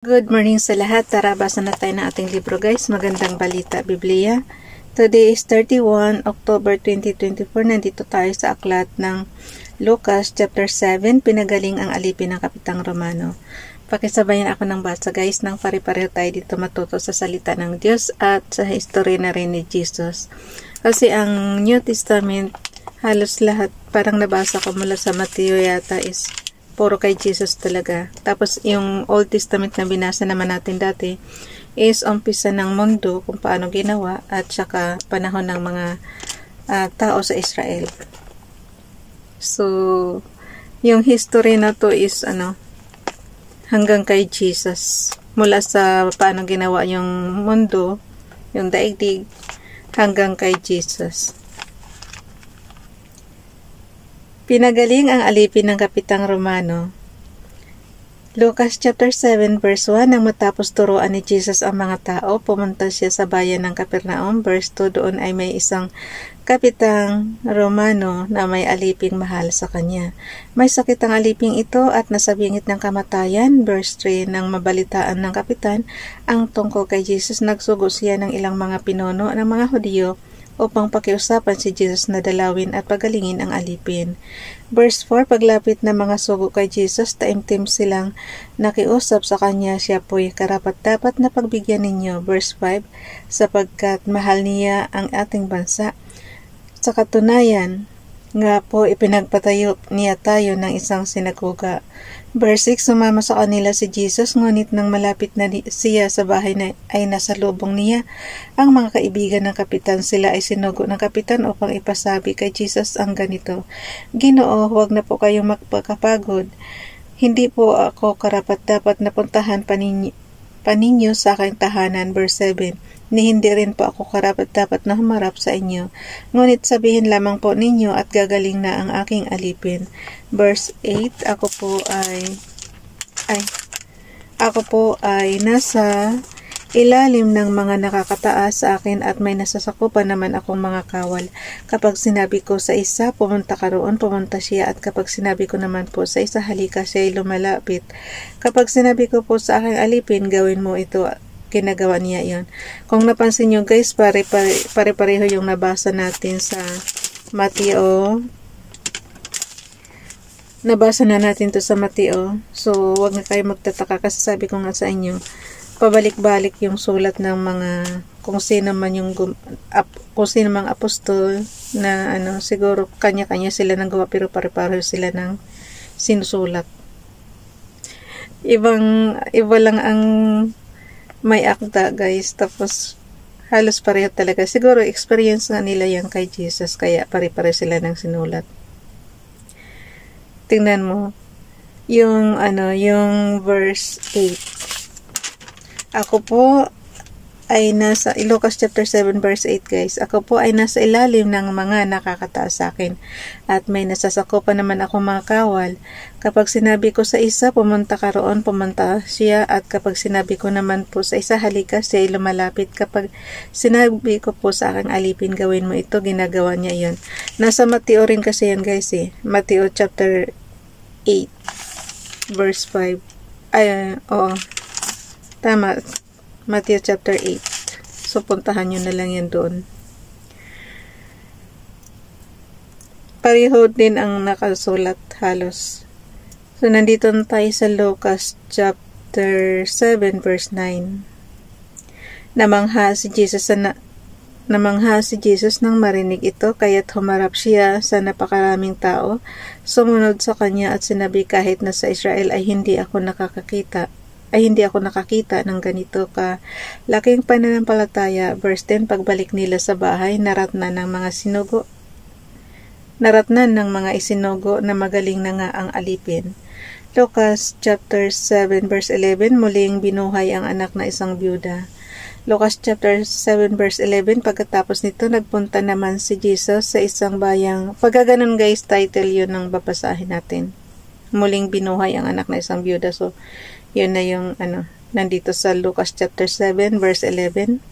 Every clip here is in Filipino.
Good morning sa lahat. Tara, basa na tayo ng ating libro guys. Magandang balita, Biblia. Today is 31 October 2024. Nandito tayo sa aklat ng Lucas chapter 7. Pinagaling ang alipin ng Kapitang Romano. Pakisabayan ako ng basa guys, nang pare-pareho tayo dito matuto sa salita ng Diyos at sa history na rin ni Jesus. Kasi ang New Testament, halos lahat parang nabasa ko mula sa Mateo yata is puro kay Jesus talaga. Tapos yung Old Testament na binasa naman natin dati is umpisa ng mundo kung paano ginawa at saka panahon ng mga tao sa Israel. So, yung history na to is hanggang kay Jesus. Mula sa paano ginawa yung mundo, yung daigdig, hanggang kay Jesus. Pinagaling ang alipin ng Kapitang Romano. Lucas chapter 7 verse 1, nang matapos turuan ni Jesus ang mga tao, pumunta siya sa bayan ng Capernaum. Verse 2, doon ay may isang Kapitang Romano na may aliping mahal sa kanya. May sakit ang aliping ito at nasabingit ng kamatayan. Verse 3, nang mabalitaan ng kapitan ang tungkol kay Jesus, nagsugo siya ng ilang mga pinuno ng mga Hudyo upang pakiusapan si Jesus na dalawin at pagalingin ang alipin. Verse 4, paglapit ng mga sugo kay Jesus, taimtim silang nakiusap sa kanya, siya po'y karapat-dapat na pagbigyan ninyo. Verse 5, sapagkat mahal niya ang ating bansa. Sa katunayan, nga po ipinagpatayo niya tayo ng isang sinagoga. Verse 6, sumama sa kanila si Jesus, ngunit nang malapit na siya sa bahay na ay nasa lubong niya ang mga kaibigan ng kapitan. Sila ay sinugo ng kapitan upang ipasabi kay Jesus ang ganito, Ginoo, huwag na po kayong magpakapagod. Hindi po ako karapat-dapat na puntahan paninyo sa aking tahanan. Verse 7, ni hindi rin po ako karapat-dapat na humarap sa inyo. Ngunit sabihin lamang po ninyo at gagaling na ang aking alipin. Verse 8, ako po ay nasa ilalim ng mga nakakataas sa akin at may nasasakupan naman akong mga kawal. Kapag sinabi ko sa isa, pumunta ka roon, pumunta siya, at kapag sinabi ko naman po sa isa, halika, siya ay lumalapit. Kapag sinabi ko po sa aking alipin, gawin mo ito, ginagawa niya yon. Kung napansin nyo guys, pare-pareho yung nabasa natin sa Mateo. Nabasa na natin to sa Mateo. So, wag na kayo magtataka kasi sabi ko nga sa inyo, pabalik-balik yung sulat ng mga kung sino man mang apostol na siguro kanya-kanya sila nang gawa pero pare-pareho sila ng sinusulat. Iba lang ang may akda guys, tapos halos pareho talaga. Siguro experience nga nila yan kay Jesus, kaya pare-pareho sila ng sinulat. Tingnan mo yung verse 8. Ako po ay nasa Lucas chapter 7 verse 8 guys. Ako po ay nasa ilalim ng mga nakakataas sa akin at may nasasakupan naman akong mga kawal. Kapag sinabi ko sa isa, pumunta ka roon, pumunta siya, at kapag sinabi ko naman po sa isa, halika, siya ay lumalapit. Kapag sinabi ko po sa aking alipin, gawin mo ito, ginagawa niya yon. Nasa Mateo rin kasi yan guys Mateo chapter 8 verse 5. Tama, Matthew chapter 8. So, puntahan nyo na lang yan doon. Pareho din ang nakasulat halos. So, nandito na tayo sa Lucas chapter 7 verse 9. Namangha si Jesus nang marinig ito, kaya't humarap siya sa napakaraming tao. Sumunod sa kanya at sinabi, kahit na sa Israel ay hindi ako nakakita ng ganito ka laking pananampalataya. Verse 10, pagbalik nila sa bahay, naratnan ng mga isinugo na magaling na nga ang alipin. Lucas chapter 7 verse 11, muling binuhay ang anak na isang byuda. Lucas chapter 7 verse 11, pagkatapos nito nagpunta naman si Jesus sa isang bayang. Pagkaganon guys, title yun ng babasahin natin. Muling binuhay ang anak na isang byuda. So, yun na yung nandito sa Lucas chapter 7 verse 11.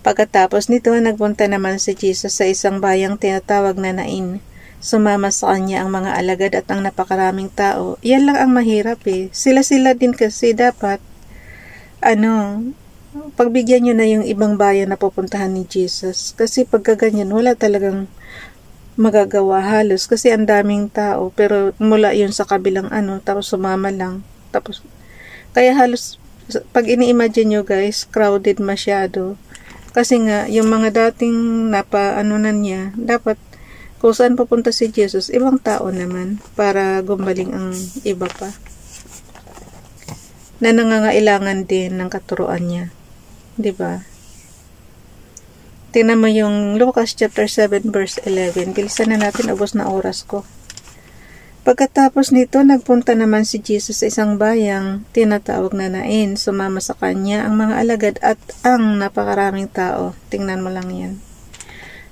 Pagkatapos nito, nagpunta naman si Jesus sa isang bayang tinatawag na Nain. Sumama sa kanya ang mga alagad at ang napakaraming tao. Yan lang ang mahirap eh. Sila din kasi dapat pagbigyan nyo na yung ibang bayan na pupuntahan ni Jesus. Kasi pagka ganyan, wala talagang magagawa halos. Kasi ang daming tao, pero mula yun sa kabilang tapos sumama lang. Tapos, kaya halos, pag ini-imagine nyo guys, crowded masyado. Kasi nga, yung mga dating niya, dapat kung saan pupunta si Jesus, ibang tao naman para gumaling ang iba pa na nangangailangan din ng katuruan niya. Diba? Tingnan mo yung Lucas chapter 7 verse 11. Bilisan na natin, ubos na oras ko. Pagkatapos nito, nagpunta naman si Jesus sa isang bayang tinatawag na Nain. Sumama sa kanya ang mga alagad at ang napakaraming tao. Tingnan mo lang yan.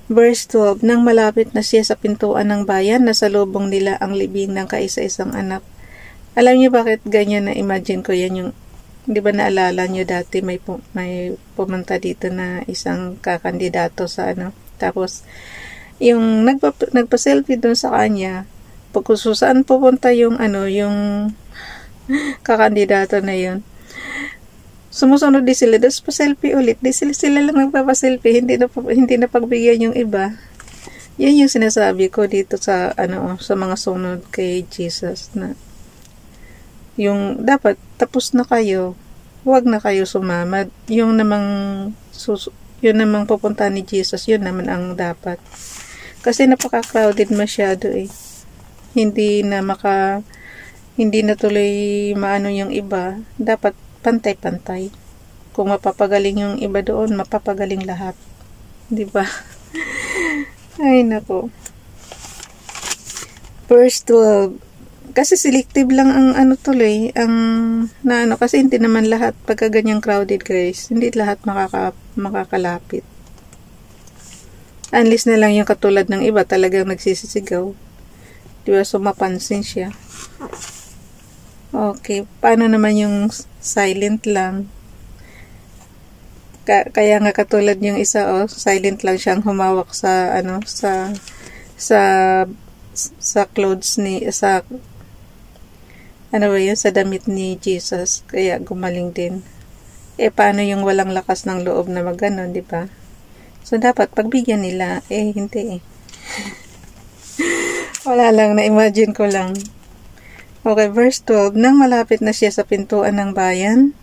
Verse 12, nang malapit na siya sa pintuan ng bayan, nasalubong nila ang libing ng kaisa-isang anak. Alam niyo bakit ganyan na imagine ko yan yung, di ba naalala niyo dati may pumunta dito na isang kakandidato sa tapos yung nagpa-selfie doon sa kanya, kung saan pupunta yung yung kakandidato na yun. Sumusunod di sila, tapos pa-selfie ulit. Di sila lang nagpapaselfie, hindi na pagbigyan yung iba. Yan yung sinasabi ko dito sa sa mga sunod kay Jesus na yung dapat tapos na kayo, huwag na kayo sumama. Yung namang pupunta ni Jesus, yun naman ang dapat. Kasi napaka-crowded masyado eh. Hindi na tuloy maano yung iba. Dapat pantay-pantay. Kung mapapagaling yung iba doon, mapapagaling lahat. Diba? Ay, nako. Verse 12. Kasi selective lang ang tuloy, kasi hindi naman lahat, pagka ganyang crowded guys, hindi lahat makakalapit. Unless na lang yung katulad ng iba, talagang nagsisisigaw. Diba? So, mapansin siya. Okay, paano naman yung silent lang? Kaya nga katulad yung isa, silent lang siyang humawak sa sa clothes sa damit ni Jesus, kaya gumaling din. Paano yung walang lakas ng loob na magganon, di ba? So dapat pagbigyan nila, hindi. Wala lang, na-imagine ko lang. Okay, verse 12. Nang malapit na siya sa pintuan ng bayan,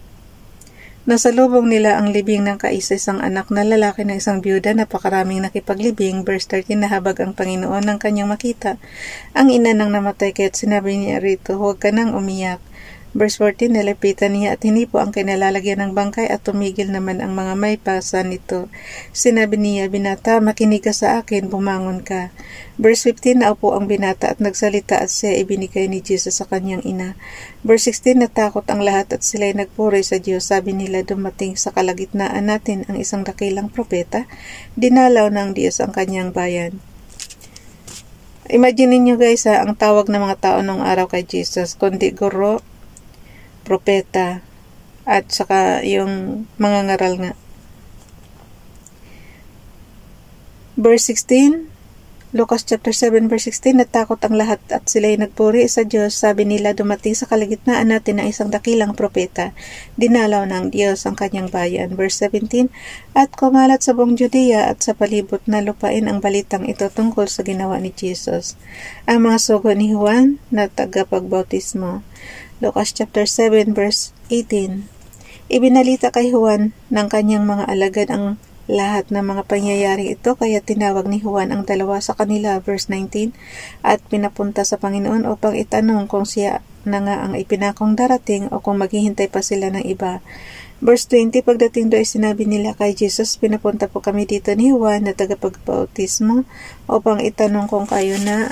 nasalubong nila ang libing ng kaisa-isang anak na lalaki ng isang byuda, napakaraming nakipaglibing. Verse 13, nahabag ang Panginoon ng kanyang makita ang ina ng namatay, kaya't sinabi niya rito, huwag ka nang umiyak. Verse 14, nalapitan niya at hinipo ang kinalalagyan ng bangkay at tumigil naman ang mga may pasa nito. Sinabi niya, binata, makinig ka sa akin, bumangon ka. Verse 15, naupo ang binata at nagsalita at siya ibinigay ni Jesus sa kanyang ina. Verse 16, natakot ang lahat at sila'y nagpuri sa Diyos. Sabi nila, dumating sa kalagitnaan natin ang isang dakilang propeta. Dinalaw ng Diyos ang kanyang bayan. Imagine niyo guys, ang tawag ng mga tao nung araw kay Jesus, kundi guro, propeta, at saka yung mga ngaral nga. Verse 16, Lucas chapter 7 verse 16, natakot ang lahat at sila'y nagpuri sa Diyos. Sabi nila, dumating sa kalagitnaan natin ang isang dakilang propeta. Dinalaw ng Diyos ang kanyang bayan. Verse 17, at kumalat sa buong Judea at sa palibot na lupain ang balitang ito tungkol sa ginawa ni Jesus. Ang mga sugo ni Juan na tagapagbautismo. Lucas chapter 7 verse 18, ibinalita kay Juan ng kanyang mga alagad ang lahat ng mga pangyayaring ito, kaya tinawag ni Juan ang dalawa sa kanila. Verse 19, at pinapunta sa Panginoon upang itanong kung siya na nga ang ipinakong darating o kung maghihintay pa sila ng iba. Verse 20, pagdating doon ay sinabi nila kay Jesus, pinapunta po kami dito ni Juan na tagapagbautismo upang itanong kung kayo na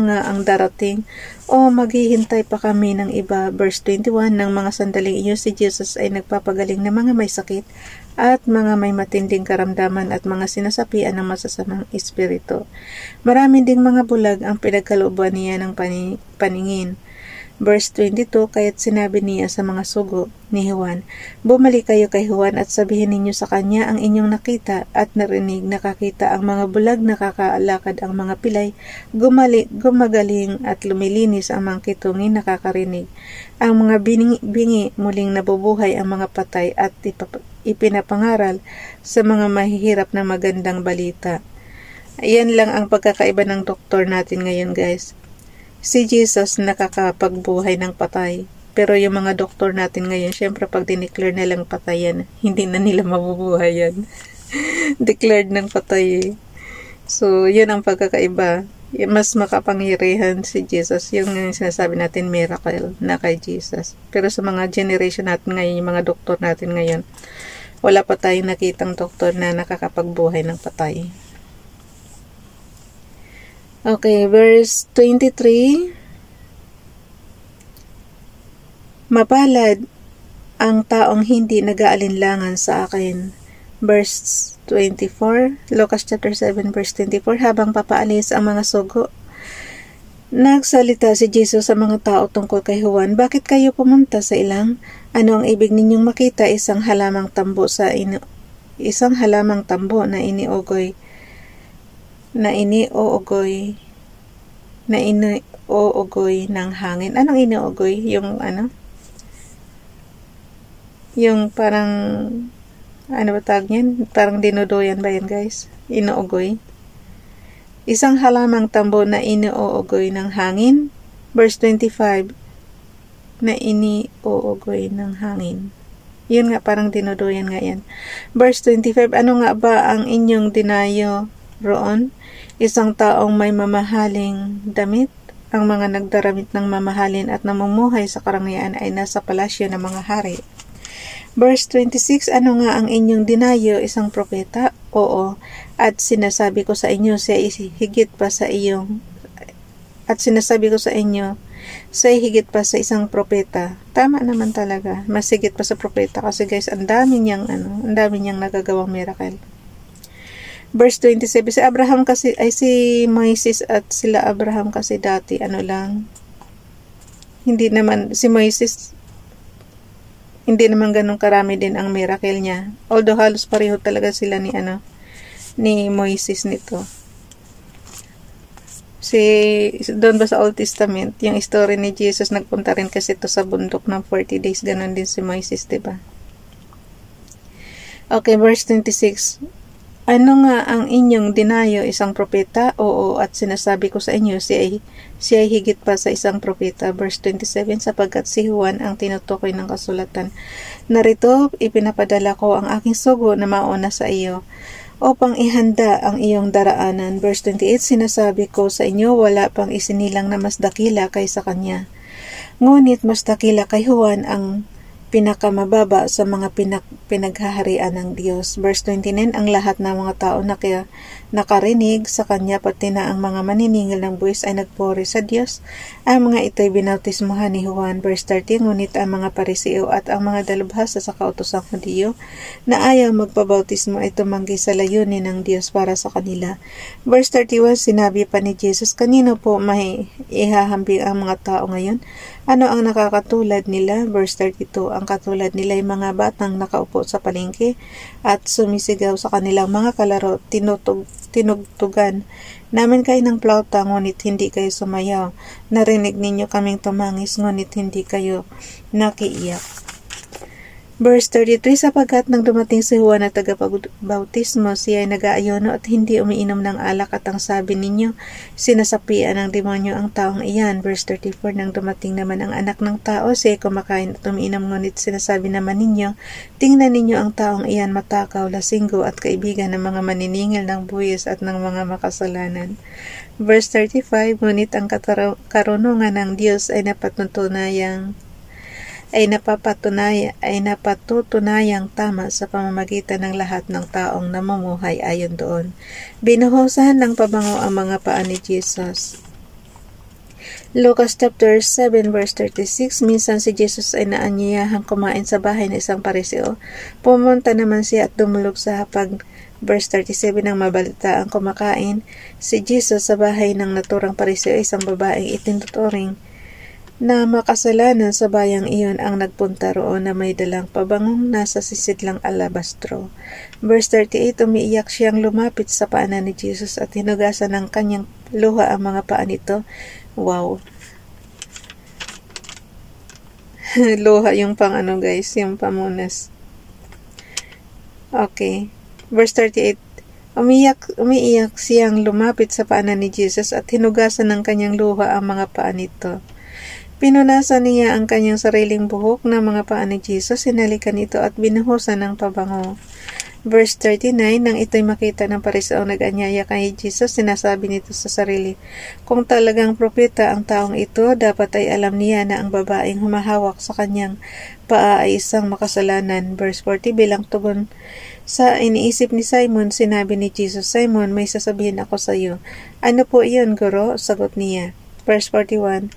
nga ang darating o maghihintay pa kami ng iba. Verse 21, ng mga sandaling iyon si Jesus ay nagpapagaling ng mga may sakit at mga may matinding karamdaman at mga sinasapian ng masasamang espiritu. Marami ding mga bulag ang pinagkalooban niya ng paningin. Verse 22, kaya't sinabi niya sa mga sugo ni Juan, bumalik kayo kay Juan at sabihin ninyo sa kanya ang inyong nakita at narinig. Nakakita ang mga bulag, nakakalakad ang mga pilay, gumagaling at lumilinis ang mga kitungin, nakakarinig. Ang mga bingi muling nabubuhay ang mga patay at ipinapangaral sa mga mahihirap na magandang balita. Ayan lang ang pagkakaiba ng doktor natin ngayon, guys. Si Jesus nakakapagbuhay ng patay. Pero yung mga doktor natin ngayon, syempre pag dineclare nilang patay yan, hindi na nila mabubuhay yan. Declared ng patay eh. So, yun ang pagkakaiba. Mas makapangyarihan si Jesus. Yung sinasabi natin miracle na kay Jesus. Pero sa mga generation natin ngayon, yung mga doktor natin ngayon, wala pa tayong nakitang doktor na nakakapagbuhay ng patay. Okay, verse 23. Mapalad ang taong hindi nag-aalinlangan sa akin. Verse 24, Lucas chapter 7 verse 24, habang papaalis ang mga sugo, nagsalita si Jesus sa mga tao tungkol kay Juan, bakit kayo pumunta sa ilang? Ano ang ibig ninyong makita? Isang halamang tambo na inioogoy ng hangin. Anong inioogoy? Yung parang ano ba tawag niyan? Parang dinuduyan ba yan, guys? Inuugoy. Isang halamang tambo na inioogoy ng hangin. Verse 25, na inioogoy ng hangin. Yun nga, parang dinuduyan nga yan. Verse 25, ano nga ba ang inyong dinayo roon? Isang taong may mamahaling damit. Ang mga nagdaramit ng mamahalin at namumuhay sa karangyaan ay nasa palasyo ng mga hari. Verse 26, ano nga ang inyong dinayo? Isang propeta? Oo. At sinasabi ko sa inyo, siya higit pa sa higit pa sa isang propeta. Tama naman talaga. Mas higit pa sa propeta kasi guys, ang dami niyang nagagawang miracle. Verse 27, si Moises at sila Abraham kasi dati, si Moises, hindi naman ganun karami din ang miracle niya. Although halos pareho talaga sila ni Moises nito. Doon ba sa Old Testament, yung story ni Jesus, nagpunta rin kasi ito sa bundok ng 40 days, ganun din si Moises, diba? Okay, verse 26. Ano nga ang inyong dinayo? Isang propeta? Oo, at sinasabi ko sa inyo, siya ay higit pa sa isang propeta. Verse 27, sapagkat si Juan ang tinutukoy ng kasulatan. Narito, ipinapadala ko ang aking sugo na mauna sa iyo, upang ihanda ang iyong daraanan. Verse 28, sinasabi ko sa inyo, wala pang isinilang na mas dakila kaysa kanya. Ngunit mas dakila kay Juan ang pinakamababa sa mga pinaghaharian ng Diyos. Verse 29, ang lahat ng mga tao na nakarinig sa kanya, pati na ang mga maniningil ng buwis ay nagpuri sa Diyos. Ang mga ito'y binautismuhan ni Juan. Verse 30, ngunit ang mga Pariseo at ang mga dalubhasa sa kautosang Hudiyo na ayaw magpabautismo ay tumanggi sa layunin ng Diyos para sa kanila. Verse 31, sinabi pa ni Jesus, kanino po may ihahambing ang mga tao ngayon? Ano ang nakakatulad nila? Verse 32, ang katulad nila ay mga batang nakaupo sa palengke at sumisigaw sa kanilang mga kalaro, tinugtugan. Namin kayo ng plauta, ngunit hindi kayo sumayaw. Narinig ninyo kaming tumangis, ngunit hindi kayo nakiiyak. Verse 33, sapagkat nang dumating si Juan na tagapag-bautismo, siya ay nag-aayono at hindi umiinom ng alak, at ang sabi ninyo, sinasapian ng demonyo ang taong iyan. Verse 34, nang dumating naman ang anak ng tao, siya ay kumakain at umiinom, ngunit sinasabi naman ninyo, tingnan ninyo ang taong iyan, matakaw, lasinggo at kaibigan ng mga maniningil ng buwis at ng mga makasalanan. Verse 35, ngunit ang karunungan ng Diyos ay napatutunayang tama sa pamamagitan ng lahat ng taong namumuhay ayon doon. Binuhusan ng pabango ang mga paa ni Jesus. Lucas chapter 7 verse 36, minsan si Jesus ay naanyayahang kumain sa bahay ng isang Pariseo. Pumunta naman siya at dumulog sa hapag. Verse 37, nang mabalita ang kumakain si Jesus sa bahay ng naturang Pariseo, isang babaeng itinuturing na makasalanan sa bayang iyon ang nagpunta roon na may dalang pabangong nasa sisidlang alabastro. Verse 38, umiiyak siyang lumapit sa paanan ni Jesus at hinugasan ng kanyang luha ang mga paa nito. Wow! Luha yung pang guys, yung pamunas. Okay. Verse 38, umiiyak siyang lumapit sa paanan ni Jesus at hinugasan ng kanyang luha ang mga paa nito. Pinunasan niya ang kanyang sariling buhok ng mga paa ni Jesus, sinalikan ito at binuhusan ng pabango. Verse 39, nang ito'y makita ng Pariseo nag-anyaya kay Jesus, sinasabi nito sa sarili, kung talagang propeta ang taong ito, dapat ay alam niya na ang babaeng humahawak sa kanyang paa ay isang makasalanan. Verse 40, bilang tugon sa iniisip ni Simon, sinabi ni Jesus, Simon, may sasabihin ako sa iyo. Ano po iyon, Guro? Sagot niya. Verse 41,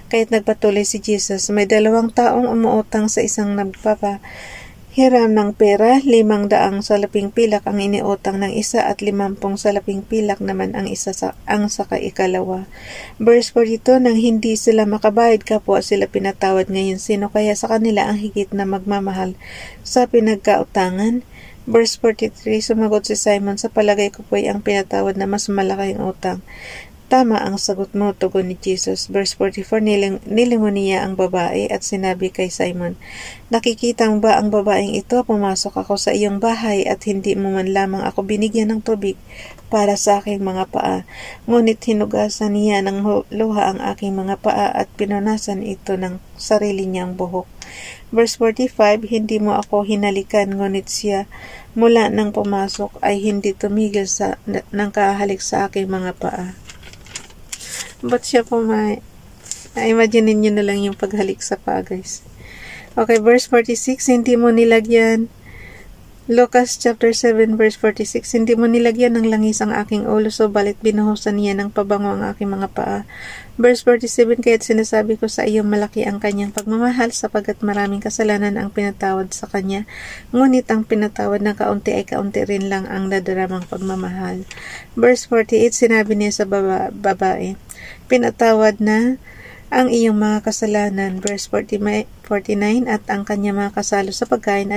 kahit nagpatuloy si Jesus, may 2 taong umuutang sa isang nagpapahiram ng pera, 500 salaping pilak ang iniutang ng isa at 50 salaping pilak naman ang sa kaikalawa. Verse 42, nang hindi sila makabayad, kapwa sila pinatawad. Ngayon, sino kaya sa kanila ang higit na magmamahal sa pinagkautangan? Verse 43, sumagot si Simon, sa palagay ko po ay ang pinatawad na mas malaking utang. Tama ang sagot mo, tugon ni Jesus. Verse 44, nilingon niya ang babae at sinabi kay Simon, nakikita mo ba ang babaeng ito? Pumasok ako sa iyong bahay at hindi mo man lamang ako binigyan ng tubig para sa aking mga paa. Ngunit hinugasan niya ng luha ang aking mga paa at pinunasan ito ng sarili niyang buhok. Verse 45, hindi mo ako hinalikan, ngunit siya mula nang pumasok ay hindi tumigil ng kahalik sa aking mga paa. Ba't siya imagine nyo na lang yung paghalik sa paa, guys. Okay, verse 46, hindi mo nilagyan. Lucas chapter 7 verse 46, hindi mo nilagyan ng langis ang aking ulo, so balit binuhusan niya ng pabango ang aking mga paa. Verse 47, kaya't sinasabi ko sa iyo, malaki ang kanyang pagmamahal, sapagat maraming kasalanan ang pinatawad sa kanya, ngunit ang pinatawad ng kaunti ay kaunti rin lang ang nadaramang pagmamahal. Verse 48, sinabi niya sa babae, pinatawad na ang iyong mga kasalanan. Verse 49, at ang kanya mga kasalo sa pagkain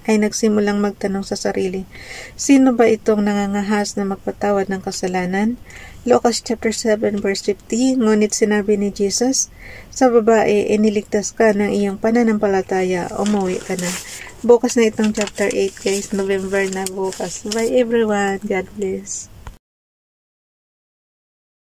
ay nagsimulang magtanong sa sarili, sino ba itong nangangahas na magpatawad ng kasalanan? Lucas chapter 7 verse 50, ngunit sinabi ni Jesus sa babae, iniligtas ka ng iyong pananampalataya, umuwi ka na. Bukas na itong chapter 8, guys. November na bukas. Bye everyone. God bless.